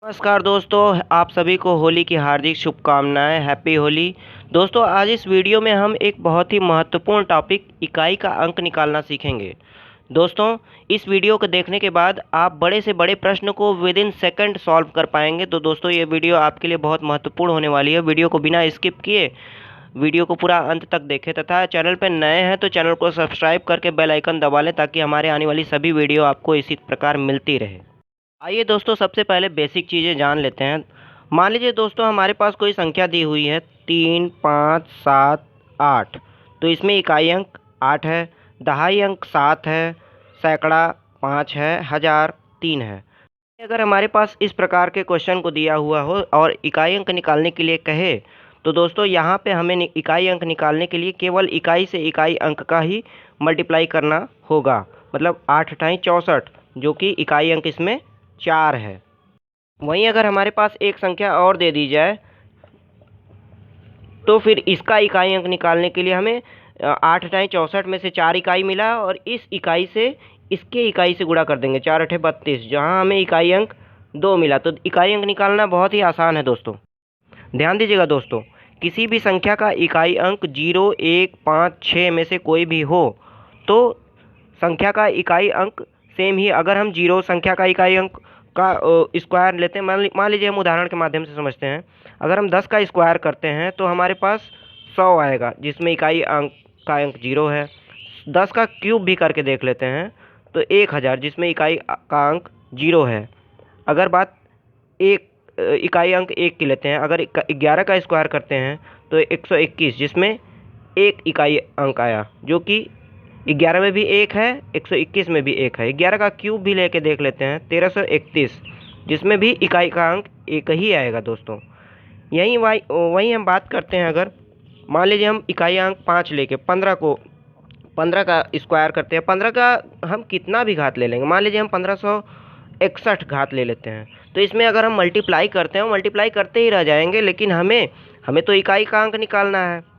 नमस्कार दोस्तों, आप सभी को होली की हार्दिक शुभकामनाएं। हैप्पी होली। दोस्तों, आज इस वीडियो में हम एक बहुत ही महत्वपूर्ण टॉपिक इकाई का अंक निकालना सीखेंगे। दोस्तों, इस वीडियो को देखने के बाद आप बड़े से बड़े प्रश्न को विद इन सेकंड सॉल्व कर पाएंगे। तो दोस्तों, ये वीडियो आपके लिए बहुत महत्वपूर्ण होने वाली है। वीडियो को बिना स्किप किए वीडियो को पूरा अंत तक देखें तथा चैनल पर नए हैं तो चैनल को सब्सक्राइब करके बेल आइकन दबा लें ताकि हमारे आने वाली सभी वीडियो आपको इसी प्रकार मिलती रहे। आइए दोस्तों, सबसे पहले बेसिक चीज़ें जान लेते हैं। मान लीजिए दोस्तों, हमारे पास कोई संख्या दी हुई है 3, 5, 7, 8। तो इसमें इकाई अंक 8 है, दहाई अंक 7 है, सैकड़ा 5 है, हज़ार 3 है। अगर हमारे पास इस प्रकार के क्वेश्चन को दिया हुआ हो और इकाई अंक निकालने के लिए कहे तो दोस्तों यहाँ पे हमें इकाई अंक निकालने के लिए केवल इकाई से इकाई अंक का ही मल्टीप्लाई करना होगा। मतलब 8 × 64 जो कि इकाई अंक इसमें 4 है। वहीं अगर हमारे पास एक संख्या और दे दी जाए तो फिर इसका इकाई अंक निकालने के लिए हमें 8 × 64 में से 4 इकाई मिला और इस इकाई से इसके इकाई से गुणा कर देंगे। 4 × 8 = 32, जहाँ हमें इकाई अंक 2 मिला। तो इकाई अंक निकालना बहुत ही आसान है दोस्तों। ध्यान दीजिएगा दोस्तों, किसी भी संख्या का इकाई अंक 0, 1, 5, 6 में से कोई भी हो तो संख्या का इकाई अंक सेम ही। अगर हम 0 संख्या का इकाई अंक का स्क्वायर लेते हैं, मान लीजिए हम उदाहरण के माध्यम से समझते हैं। अगर हम 10 का स्क्वायर करते हैं तो हमारे पास 100 आएगा, जिसमें इकाई अंक का अंक 0 है। 10 का क्यूब भी करके देख लेते हैं तो 1000, जिसमें इकाई का अंक 0 है। अगर बात एक इकाई अंक 1 की लेते हैं, अगर 11 का स्क्वायर करते हैं तो 121, जिसमें एक इकाई अंक आया, जो कि 11 में भी 1 है, 121 में भी 1 है। 11 का क्यूब भी लेके देख लेते हैं, 1331, जिसमें भी इकाई का अंक 1 ही आएगा दोस्तों। वहीं हम बात करते हैं, अगर मान लीजिए हम इकाई अंक 5 लेके 15 का स्क्वायर करते हैं। 15 का हम कितना भी घात ले लेंगे, मान लीजिए हम 1561 घात ले लेते हैं, तो इसमें अगर हम मल्टीप्लाई करते हैं, मल्टीप्लाई करते ही रह जाएंगे। लेकिन हमें तो इकाई का अंक निकालना है,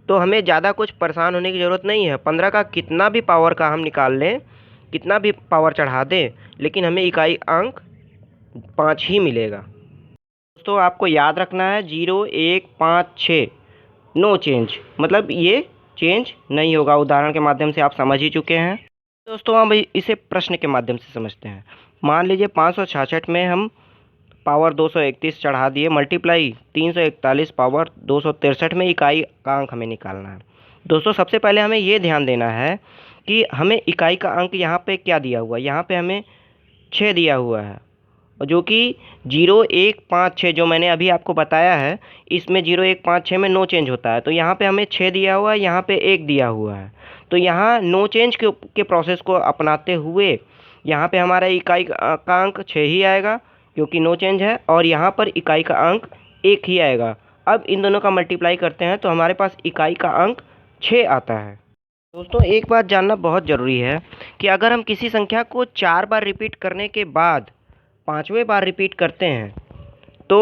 तो हमें ज़्यादा कुछ परेशान होने की ज़रूरत नहीं है। 15 का कितना भी पावर का हम निकाल लें, कितना भी पावर चढ़ा दें, लेकिन हमें इकाई अंक 5 ही मिलेगा। दोस्तों, आपको याद रखना है 0, 1, 5, 6 नो चेंज, मतलब ये चेंज नहीं होगा। उदाहरण के माध्यम से आप समझ ही चुके हैं। दोस्तों, हम इसे प्रश्न के माध्यम से समझते हैं। मान लीजिए 566 में हम पावर 231 चढ़ा दिए, मल्टीप्लाई 341 पावर 263 में इकाई का अंक हमें निकालना है। दोस्तों, सबसे पहले हमें ये ध्यान देना है कि हमें इकाई का अंक यहाँ पे क्या दिया हुआ है। यहाँ पे हमें 6 दिया हुआ है, जो कि 0, 1, 5, 6 जो मैंने अभी आपको बताया है, इसमें 0, 1, 5, 6 में नो चेंज होता है। तो यहाँ पे हमें 6 दिया हुआ है, यहाँ पे 1 दिया हुआ है। तो यहाँ नो चेंज के प्रोसेस को अपनाते हुए यहाँ पे हमारा इकाई का अंक 6 ही आएगा, क्योंकि नो चेंज है, और यहाँ पर इकाई का अंक 1 ही आएगा। अब इन दोनों का मल्टीप्लाई करते हैं तो हमारे पास इकाई का अंक 6 आता है। दोस्तों, एक बात जानना बहुत ज़रूरी है कि अगर हम किसी संख्या को 4 बार रिपीट करने के बाद 5वें बार रिपीट करते हैं तो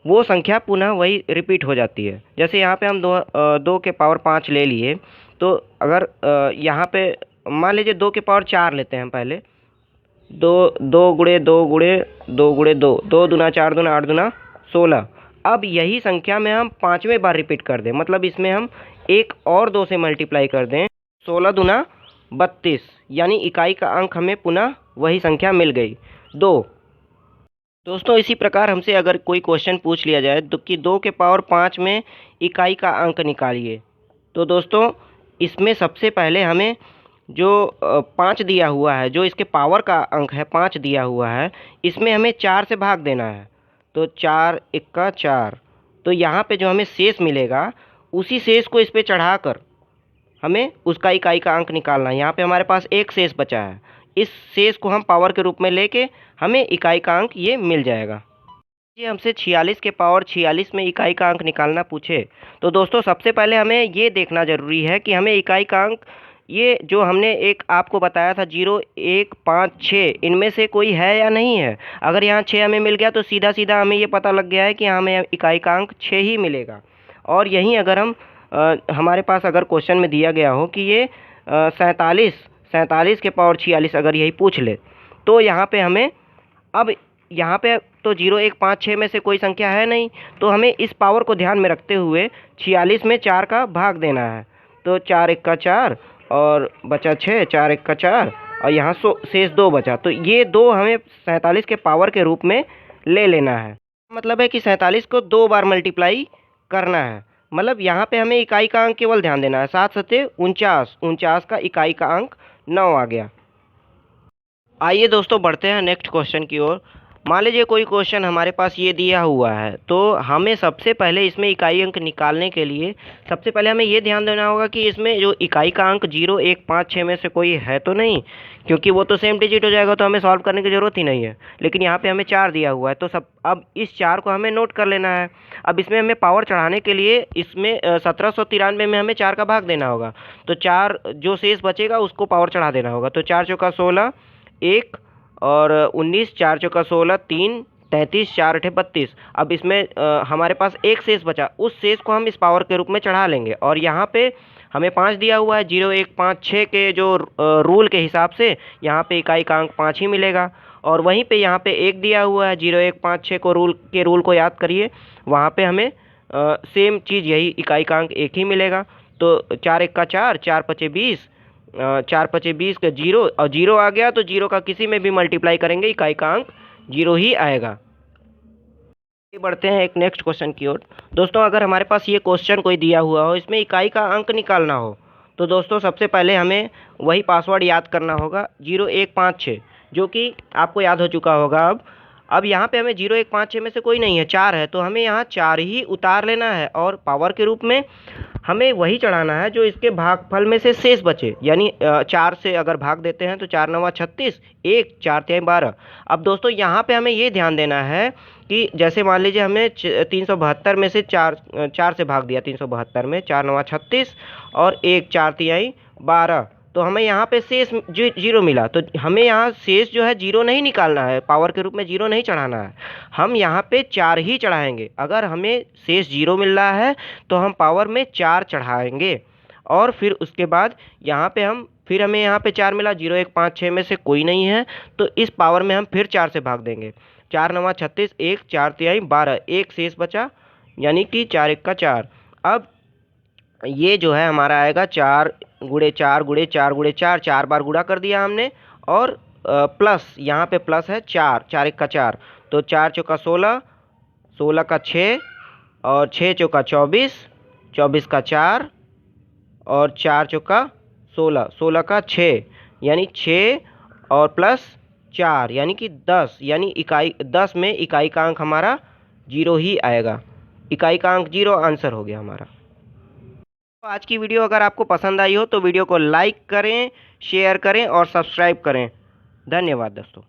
वो संख्या पुनः वही रिपीट हो जाती है। जैसे यहाँ पे हम 2 के पावर 5 ले लिए, तो अगर यहाँ पे मान लीजिए 2 के पावर 4 लेते हैं पहले। 2 2 गुणे 2 गुणे 2 गुणे 2, 2 दूना 4 दूना 8 दूना 16। अब यही संख्या में हम 5वें बार रिपीट कर दें, मतलब इसमें हम 1 और 2 से मल्टीप्लाई कर दें, 16 दूना 32, यानी इकाई का अंक हमें पुनः वही संख्या मिल गई, 2। दोस्तों, इसी प्रकार हमसे अगर कोई क्वेश्चन पूछ लिया जाए तो कि 2 के पावर 5 में इकाई का अंक निकालिए, तो दोस्तों इसमें सबसे पहले हमें जो 5 दिया हुआ है, जो इसके पावर का अंक है 5 दिया हुआ है, इसमें हमें 4 से भाग देना है। तो 4 × 4, तो यहाँ पे जो हमें शेष मिलेगा उसी शेष को इस पे चढ़ाकर हमें उसका इकाई का अंक निकालना है। यहाँ पे हमारे पास एक शेष बचा है, इस शेष को हम पावर के रूप में लेके हमें इकाई का अंक ये मिल जाएगा। ये हमसे 46 के पावर 46 में इकाई का अंक निकालना पूछे तो दोस्तों सबसे पहले हमें ये देखना ज़रूरी है कि हमें इकाई का अंक, ये जो हमने एक आपको बताया था 0, 1, 5, 6, इनमें से कोई है या नहीं है। अगर यहाँ 6 हमें मिल गया तो सीधा सीधा हमें ये पता लग गया है कि हमें इकाई का अंक 6 ही मिलेगा। और यहीं अगर हम हमारे पास अगर क्वेश्चन में दिया गया हो कि ये 47 के पावर 46 अगर यही पूछ ले, तो यहाँ पे हमें अब यहाँ पे तो 0 1 5 6 में से कोई संख्या है नहीं, तो हमें इस पावर को ध्यान में रखते हुए 46 में 4 का भाग देना है। तो 4 1 का 4 और बचा 6, 4 1 का 4 और यहाँ शेष 2 बचा। तो ये 2 हमें 47 के पावर के रूप में ले लेना है। मतलब है कि 47 को 2 बार मल्टीप्लाई करना है। मतलब यहाँ पे हमें इकाई का अंक केवल ध्यान देना है। 7 सत्ते 49, 49 का इकाई का अंक 9 आ गया। आइए दोस्तों बढ़ते हैं नेक्स्ट क्वेश्चन की ओर। मान लीजिए कोई क्वेश्चन हमारे पास ये दिया हुआ है, तो हमें सबसे पहले इसमें इकाई अंक निकालने के लिए सबसे पहले हमें ये ध्यान देना होगा कि इसमें जो इकाई का अंक 0 1 5 6 में से कोई है तो नहीं, क्योंकि वो तो सेम डिजिट हो जाएगा तो हमें सॉल्व करने की ज़रूरत ही नहीं है। लेकिन यहाँ पे हमें 4 दिया हुआ है, तो सब अब इस 4 को हमें नोट कर लेना है। अब इसमें हमें पावर चढ़ाने के लिए इसमें 1793 में हमें 4 का भाग देना होगा। तो 4 जो शेष बचेगा उसको पावर चढ़ा देना होगा। तो 4 चौका 16, 1 और 19, 4 चौका 16, 3 33, 4 अठे 32। अब इसमें हमारे पास एक शेष बचा, उस शेष को हम इस पावर के रूप में चढ़ा लेंगे। और यहाँ पे हमें 5 दिया हुआ है, 0 1 5 6 के जो रूल के हिसाब से यहाँ पे इकाई का अंक 5 ही मिलेगा। और वहीं पे यहाँ पे 1 दिया हुआ है, 0 1 5 6 को रूल को याद करिए, वहाँ पे हमें सेम चीज़ यही इकाई का अंक 1 ही मिलेगा। तो 4 1 का 4, 4 5 20, 4 5 20 का 0 और 0 आ गया, तो 0 का किसी में भी मल्टीप्लाई करेंगे इकाई का अंक 0 ही आएगा। बढ़ते हैं एक नेक्स्ट क्वेश्चन की ओर। दोस्तों अगर हमारे पास ये क्वेश्चन कोई दिया हुआ हो, इसमें इकाई का अंक निकालना हो, तो दोस्तों सबसे पहले हमें वही पासवर्ड याद करना होगा 0 1 5 6, जो कि आपको याद हो चुका होगा। अब यहाँ पे हमें 0 1 5 6 में से कोई नहीं है, 4 है, तो हमें यहाँ 4 ही उतार लेना है और पावर के रूप में हमें वही चढ़ाना है जो इसके भागफल में से शेष बचे। यानी 4 से अगर भाग देते हैं तो 4 9 36, 1 4 3 12। अब दोस्तों यहाँ पे हमें ये ध्यान देना है कि जैसे मान लीजिए हमने 372 में से 4 से भाग दिया, 372 में 4 9 36 और 1 4 3 12, तो हमें यहाँ पे शेष 0 मिला। तो हमें यहाँ शेष जो है 0 नहीं निकालना है, पावर के रूप में 0 नहीं चढ़ाना है, हम यहाँ पे 4 ही चढ़ाएंगे। अगर हमें शेष 0 मिल रहा है तो हम पावर में 4 चढ़ाएंगे। और फिर उसके बाद यहाँ पे फिर हमें यहाँ पे 4 मिला, 0 1 5 6 में से कोई नहीं है, तो इस पावर में हम फिर 4 से भाग देंगे। 4 9 36, 1 4 3 12, एक शेष बचा, यानी कि 4 1 का 4। अब ये जो है हमारा आएगा 4 गुणे 4 गुणे 4 गुणे 4, 4 बार गुणा कर दिया हमने। और प्लस यहाँ पे प्लस है 4, 4 1 का 4, तो 4 चौका 16, 16 का 6 और 6 चौका 24, 24 का 4 और 4 चौका 16, 16 का 6, यानी 6 और प्लस 4 यानी कि 10। यानी इकाई 10 में इकाई का अंक हमारा 0 ही आएगा। इकाई का अंक 0 आंसर हो गया हमारा। तो आज की वीडियो अगर आपको पसंद आई हो तो वीडियो को लाइक करें, शेयर करें और सब्सक्राइब करें। धन्यवाद दोस्तों।